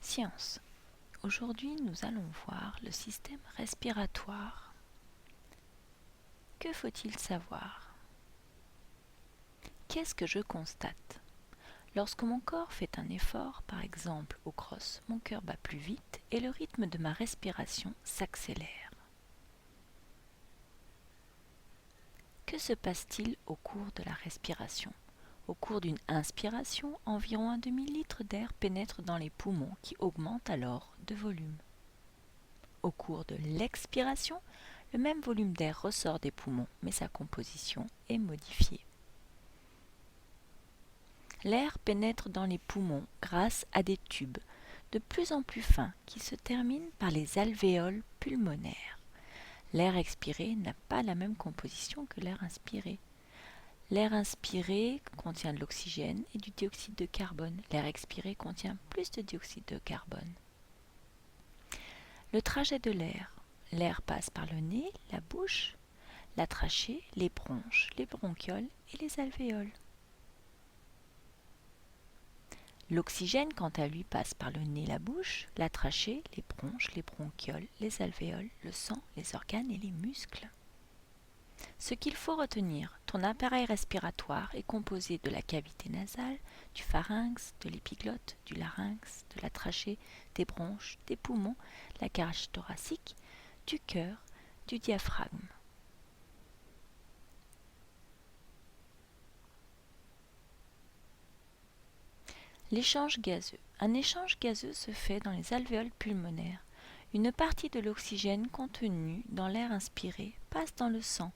Science. Aujourd'hui, nous allons voir le système respiratoire. Que faut-il savoir? Qu'est-ce que je constate? Lorsque mon corps fait un effort, par exemple au cross, mon cœur bat plus vite et le rythme de ma respiration s'accélère. Que se passe-t-il au cours de la respiration? Au cours d'une inspiration, environ un demi-litre d'air pénètre dans les poumons qui augmentent alors de volume. Au cours de l'expiration, le même volume d'air ressort des poumons, mais sa composition est modifiée. L'air pénètre dans les poumons grâce à des tubes de plus en plus fins qui se terminent par les alvéoles pulmonaires. L'air expiré n'a pas la même composition que l'air inspiré. L'air inspiré contient de l'oxygène et du dioxyde de carbone. L'air expiré contient plus de dioxyde de carbone. Le trajet de l'air. L'air passe par le nez, la bouche, la trachée, les bronches, les bronchioles et les alvéoles. L'oxygène, quant à lui, passe par le nez, la bouche, la trachée, les bronches, les bronchioles, les alvéoles, le sang, les organes et les muscles. Ce qu'il faut retenir, ton appareil respiratoire est composé de la cavité nasale, du pharynx, de l'épiglotte, du larynx, de la trachée, des bronches, des poumons, la cage thoracique, du cœur, du diaphragme. L'échange gazeux. Un échange gazeux se fait dans les alvéoles pulmonaires. Une partie de l'oxygène contenu dans l'air inspiré passe dans le sang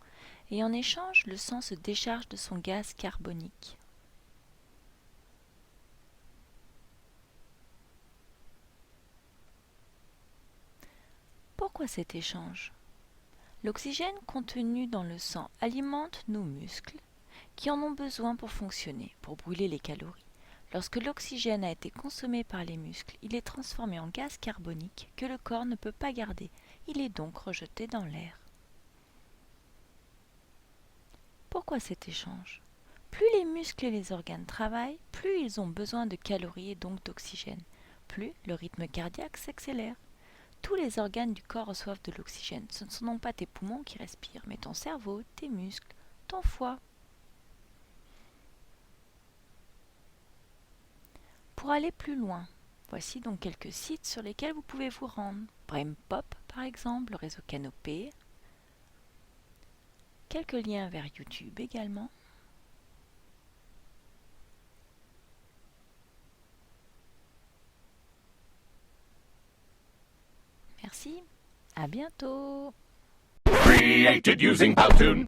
et en échange, le sang se décharge de son gaz carbonique. Pourquoi cet échange? L'oxygène contenu dans le sang alimente nos muscles qui en ont besoin pour fonctionner, pour brûler les calories. Lorsque l'oxygène a été consommé par les muscles, il est transformé en gaz carbonique que le corps ne peut pas garder. Il est donc rejeté dans l'air. Pourquoi cet échange? Plus les muscles et les organes travaillent, plus ils ont besoin de calories et donc d'oxygène. Plus le rythme cardiaque s'accélère. Tous les organes du corps reçoivent de l'oxygène. Ce ne sont non pas tes poumons qui respirent, mais ton cerveau, tes muscles, ton foie. Pour aller plus loin, voici donc quelques sites sur lesquels vous pouvez vous rendre. BrainPop par exemple, le réseau Canopé. Quelques liens vers YouTube également. Merci, à bientôt. Created using Powtoon.